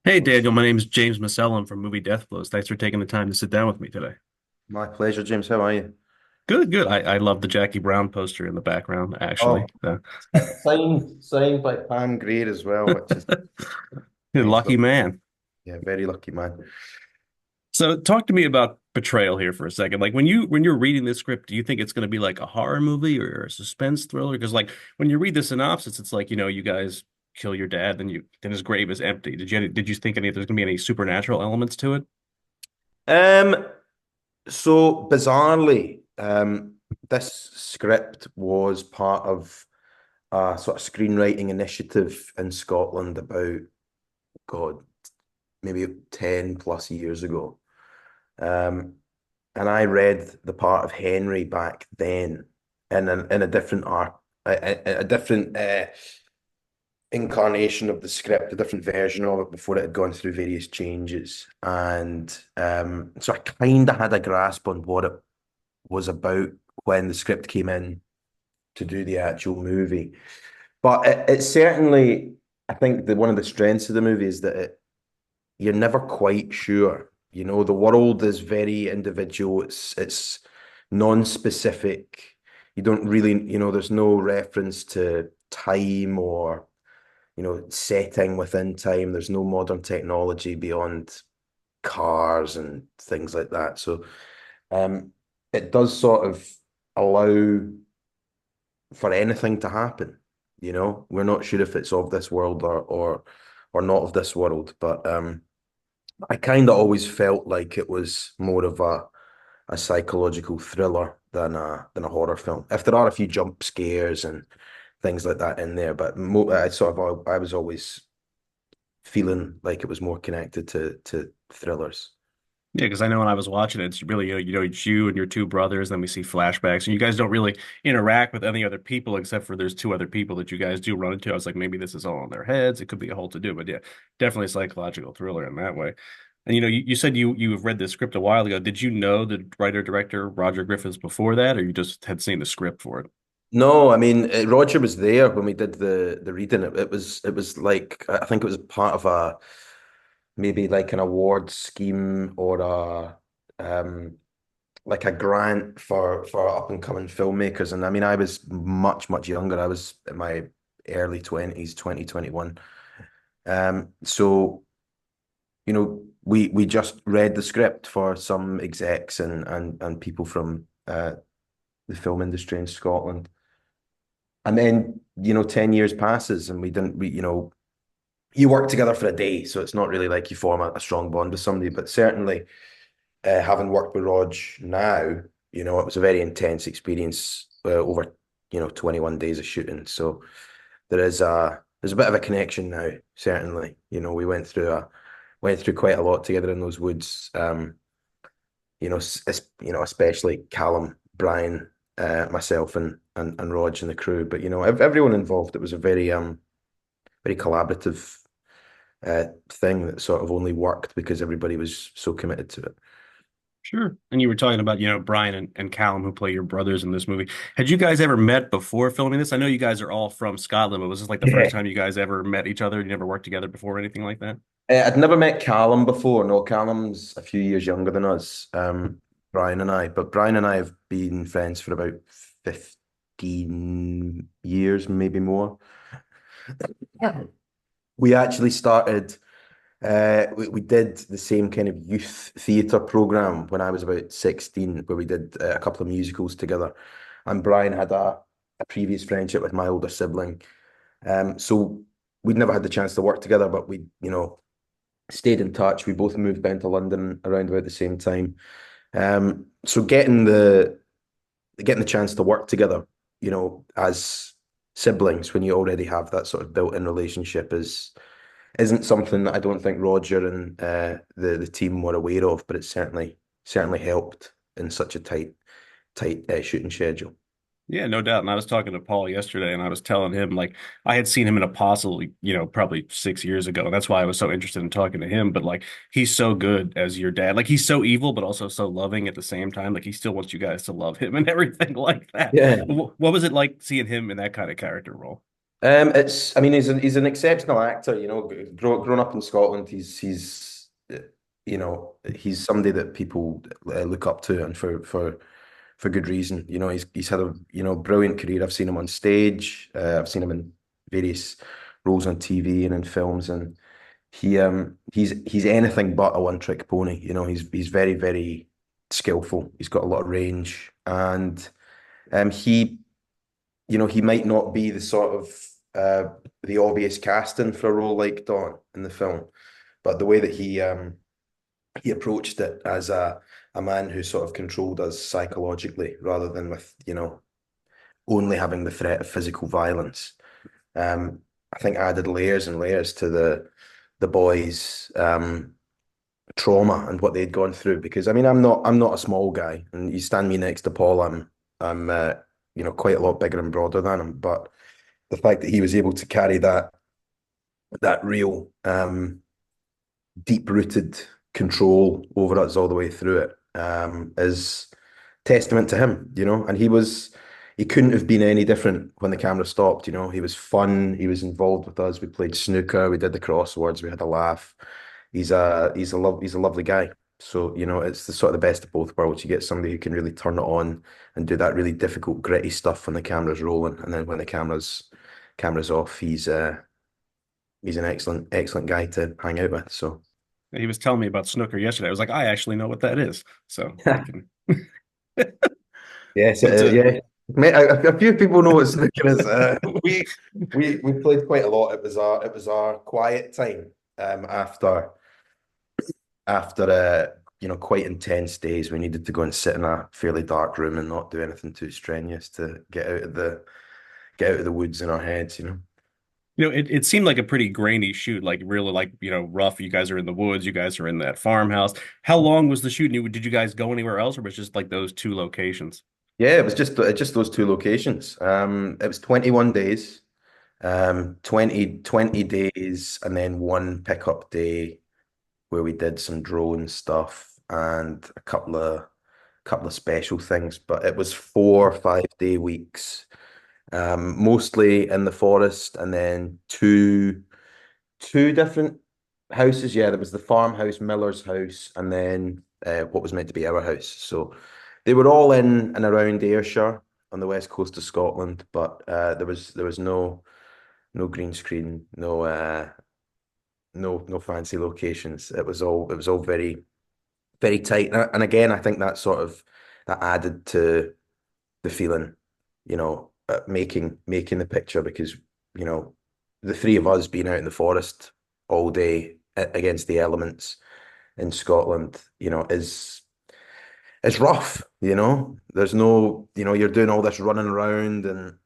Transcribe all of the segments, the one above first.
Hey Daniel, my name is James Masellan from Movie Death Blows. Thanks for taking the time to sit down with me today. My pleasure, James. How are you? Good, good. I love the Jackie Brown poster in the background, actually. Oh, signed by Pam Greer as well, which is nice. Lucky man. Yeah, very lucky man. So talk to me about Betrayal here for a second. Like when you're reading this script, do you think it's going to be like a horror movie or a suspense thriller? Because like when you read the synopsis, it's like, you guys kill your dad, then his grave is empty. Did you think there's gonna be any supernatural elements to it? Um, so bizarrely, this script was part of a sort of screenwriting initiative in Scotland about, God, maybe 10 plus years ago. Um, and I read the part of Henry back then in a different art, a different incarnation of the script, a different version of it before it had gone through various changes. And so I kind of had a grasp on what it was about when the script came in to do the actual movie. But it certainly, I think that one of the strengths of the movie is that you're never quite sure. You know, the world is very individual. It's non-specific. You don't really, there's no reference to time or setting within time. There's no modern technology beyond cars and things like that. So um, it does sort of allow for anything to happen. You know, we're not sure if it's of this world or not of this world, but I kind of always felt like it was more of a psychological thriller than a horror film. If there are a few jump scares and things like that in there, but I was always feeling like it was more connected to thrillers. Yeah, because I know when I was watching it, it's really, it's you and your two brothers. Then we see flashbacks, and you guys don't really interact with any other people except for there's two other people that you guys do run into. I was like, maybe this is all in their heads. It could be a whole to do, but yeah, definitely a psychological thriller in that way. And you said you have read the script a while ago. Did you know the writer director Roger Griffiths before that, or you just had seen the script for it? No, I mean Roger was there when we did the reading. It was like I think it was part of a maybe like an award scheme or a like a grant for up and coming filmmakers. And I mean I was much younger. I was in my early 20s, 2021. So we just read the script for some execs and people from the film industry in Scotland. And then, 10 years passes and you work together for a day. So it's not really like you form a strong bond with somebody, but certainly having worked with Rog now, it was a very intense experience over, 21 days of shooting. So there's a bit of a connection now, certainly. We went through quite a lot together in those woods. Especially Calum, Brian, myself, and Rog and the crew. But everyone involved. It was a very collaborative thing that sort of only worked because everybody was so committed to it. Sure. And you were talking about, Brian and Calum, who play your brothers in this movie. Had you guys ever met before filming this? I know you guys are all from Scotland, but was this like the first Yeah. time you guys ever met each other? You never worked together before or anything like that? I'd never met Calum before. No, Calum's a few years younger than us, Brian and I. But Brian and I have been friends for about 15 years, maybe more. Yeah. We actually started we did the same kind of youth theatre program when I was about 16, where we did a couple of musicals together. And Brian had a previous friendship with my older sibling. So we'd never had the chance to work together, but we, stayed in touch. We both moved down to London around about the same time. So getting the chance to work together, as siblings when you already have that sort of built-in relationship isn't something that I don't think Roger and the team were aware of, but it certainly helped in such a tight shooting schedule. Yeah, no doubt. And I was talking to Paul yesterday and I was telling him like I had seen him in Apostle, probably 6 years ago. And that's why I was so interested in talking to him. But like he's so good as your dad. Like he's so evil, but also so loving at the same time. Like he still wants you guys to love him and everything like that. Yeah. What was it like seeing him in that kind of character role? I mean, he's an exceptional actor. Grown up in Scotland, he's somebody that people look up to, and for good reason. He's had a brilliant career. I've seen him on stage. I've seen him in various roles on TV and in films, and he's anything but a one trick pony. He's very very skillful. He's got a lot of range, and he he might not be the sort of the obvious casting for a role like Don in the film, but the way that he approached it as a man who sort of controlled us psychologically rather than with, only having the threat of physical violence. I think added layers and layers to the boys' trauma and what they'd gone through. Because I mean, I'm not a small guy, and you stand me next to Paul, I'm quite a lot bigger and broader than him. But the fact that he was able to carry that real deep rooted control over us all the way through it is testament to him. And he couldn't have been any different when the camera stopped. He was fun, he was involved with us. We played snooker, we did the crosswords, we had a laugh. He's a lovely guy. So, it's the sort of the best of both worlds. You get somebody who can really turn it on and do that really difficult, gritty stuff when the camera's rolling, and then when the camera's off, he's an excellent guy to hang out with. So He was telling me about snooker yesterday. I was like, I actually know what that is. So I can. yes, But yeah. Mate, a few people know what snooker is. We played quite a lot. It was our quiet time after quite intense days. We needed to go and sit in a fairly dark room and not do anything too strenuous to get out of the woods in our heads. it seemed like a pretty grainy shoot, like really like, rough. You guys are in the woods, you guys are in that farmhouse. How long was the shoot? Did you guys go anywhere else, or was it just like those two locations? Yeah, it was just those two locations. It was 21 days, 20 days, and then one pickup day where we did some drone stuff and a couple of special things. But it was 4 5 day weeks, mostly in the forest, and then two different houses. Yeah, there was the farmhouse, Miller's house, and then what was meant to be our house. So they were all in and around Ayrshire on the west coast of Scotland, but there was no green screen, no fancy locations. It was all very very tight, and again, I think that added to the feeling, making the picture because you know the three of us being out in the forest all day against the elements in Scotland, is rough. There's no, you're doing all this running around and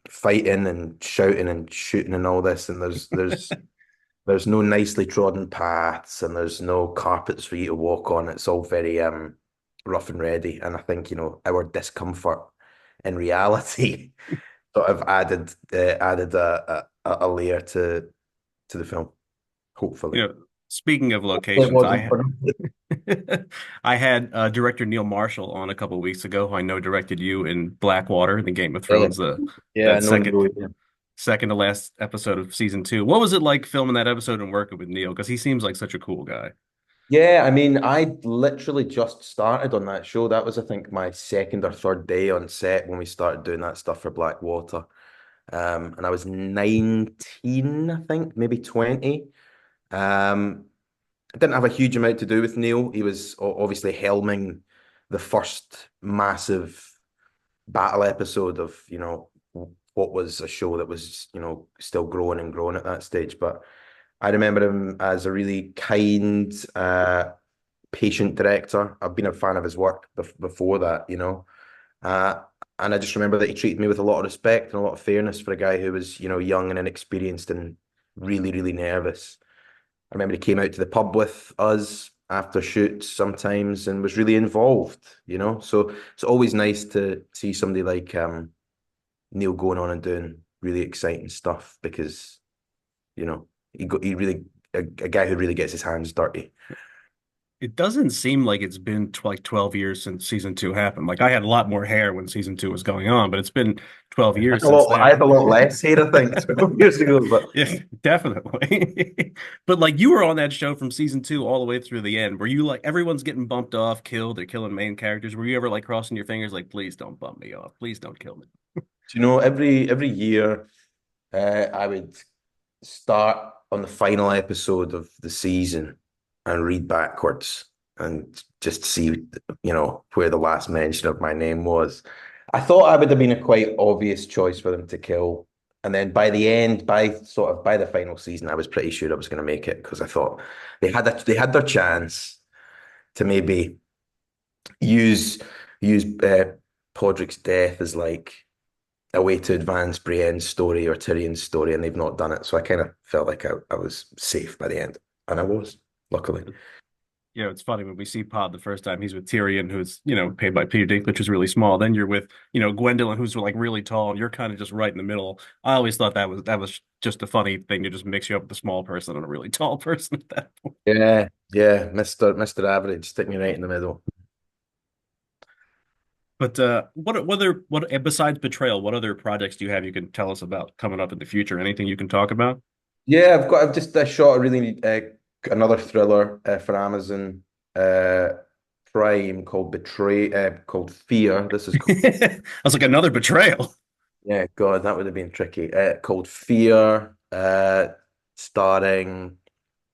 fighting and shouting and shooting and all this, and there's no nicely trodden paths and there's no carpets for you to walk on. It's all very rough and ready. And I think, our discomfort in reality sort of added a layer to the film, hopefully. You know, Speaking of It locations, wasn't for I had director Neil Marshall on a couple of weeks ago, who I know directed you in Blackwater, the Game of yeah, Thrones, yeah, that no, second no, yeah. second to last episode of season two. What was it like filming that episode and working with Neil? Because he seems like such a cool guy. Yeah, I mean, I literally just started on that show. That was, I think, my second or third day on set when we started doing that stuff for Blackwater. And I was 19, I think, maybe 20. Um, I didn't have a huge amount to do with Neil. He was obviously helming the first massive battle episode of, what was a show that was, still growing and growing at that stage. But I remember him as a really kind, patient director. I've been a fan of his work before that. Uh, and I just remember that he treated me with a lot of respect and a lot of fairness for a guy who was, young and inexperienced and really, really nervous. I remember he came out to the pub with us after shoots sometimes and was really involved. So it's always nice to see somebody like Neil going on and doing really exciting stuff because, he really a guy who really gets his hands dirty. It doesn't seem like it's been t like 12 years since season two happened. Like I had a lot more hair when season two was going on, but it's been 12 years since I that. had a lot less hair, I think, 12 years ago, but Yeah, definitely. But like you were on that show from season two all the way through the end. Were you like everyone's getting bumped off, killed, they're killing main characters? Were you ever like crossing your fingers like, please don't bump me off. Please don't kill me. do you know, every year I would start on the final episode of the season and read backwards and just see, where the last mention of my name was. I thought I would have been a quite obvious choice for them to kill. And then by the end, by the final season, I was pretty sure I was going to make it because I thought they had their chance to maybe use use Podrick's death as like a way to advance Brienne's story or Tyrion's story, and they've not done it. So I kind of felt like I was safe by the end, and I was, luckily. It's funny when we see Pod the first time, he's with Tyrion, who's, paid by Peter Dinklage, who's really small. Then you're with, Gwendolyn, who's like really tall, and you're kind of just right in the middle. I always thought that was just a funny thing to just mix you up with a small person and a really tall person at that point. Yeah, yeah, Mr. Average, stick me right in the middle. But what besides Betrayal, what other projects do you have you can tell us about coming up in the future? Anything you can talk about? Yeah, I've just shot a really another thriller for Amazon uh, Prime called Fear. This is called, I was like another betrayal. yeah, God, that would have been tricky. Called Fear, starring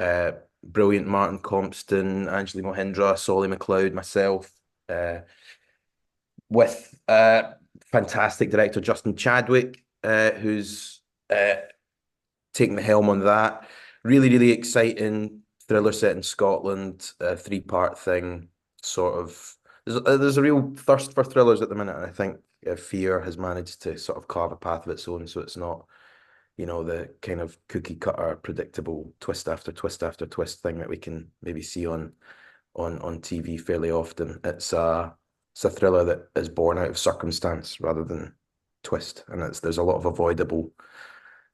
uh, brilliant Martin Compston, Angela Mohindra, Solly McLeod, myself, with fantastic director Justin Chadwick, who's taking the helm on that. Really, really exciting thriller set in Scotland, a three-part thing. Sort of, there's a real thirst for thrillers at the minute, and I think Fear has managed to sort of carve a path of its own, so it's not, the kind of cookie cutter, predictable twist after twist after twist thing that we can maybe see on TV fairly often. It's a thriller that is born out of circumstance rather than twist, and there's a lot of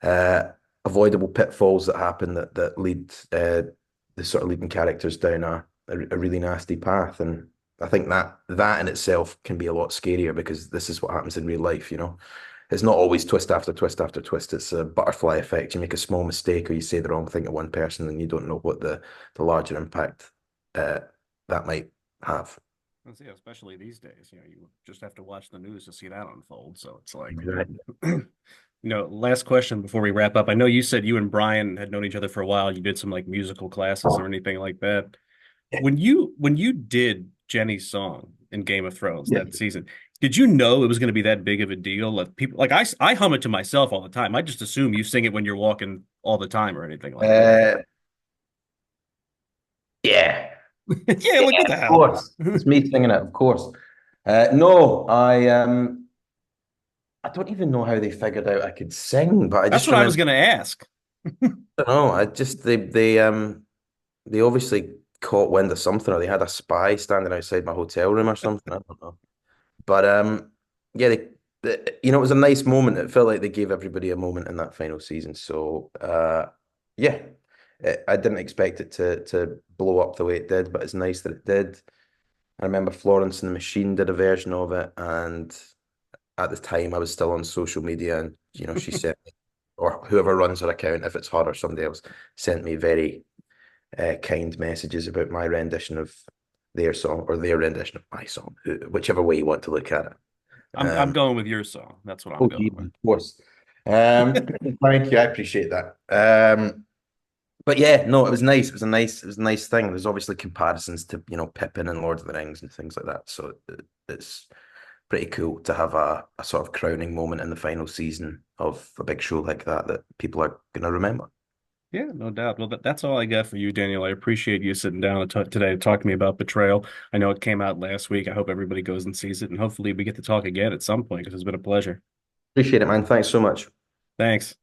uh, avoidable pitfalls that happen that lead the sort of leading characters down a really nasty path. And I think that in itself can be a lot scarier because this is what happens in real life. It's not always twist after twist after twist. It's a butterfly effect. You make a small mistake or you say the wrong thing to one person and you don't know what the larger impact uh, that might have. Yeah, especially these days, you just have to watch the news to see that unfold. So it's like, Exactly. last question before we wrap up. I know you said you and Brian had known each other for a while. You did some like musical classes or anything like that. When you did Jenny's song in Game of Thrones Yeah. that season, did you know it was going to be that big of a deal? Like people like I hum it to myself all the time. I just assume you sing it when you're walking all the time or anything like that. Uh, yeah. Yeah, like what the Of hell? course. It's me singing it, of course. No, I don't even know how they figured out I could sing, but I That's just what I was remember, going to ask. I don't know, I just they obviously caught wind of something or they had a spy standing outside my hotel room or something. I don't know. But yeah, it was a nice moment. It felt like they gave everybody a moment in that final season. So yeah, I didn't expect it to blow up the way it did, but it's nice that it did. I remember Florence and the Machine did a version of it, and at the time I was still on social media, and she sent me, or whoever runs her account, if it's her or somebody else, sent me very kind messages about my rendition of their song or their rendition of my song, whichever way you want to look at it. I'm going with your song. That's what I'm Oh, going geez, with. of course. Thank you, I appreciate that. But yeah, no, it was nice. It was a nice thing. There's obviously comparisons to, Pippin and Lord of the Rings and things like that. So it's pretty cool to have a sort of crowning moment in the final season of a big show like that people are going to remember. Yeah, no doubt. Well, that's all I got for you, Daniel. I appreciate you sitting down today to talk to me about Betrayal. I know it came out last week. I hope everybody goes and sees it, and hopefully we get to talk again at some point because it's been a pleasure. Appreciate it, man. Thanks so much. Thanks.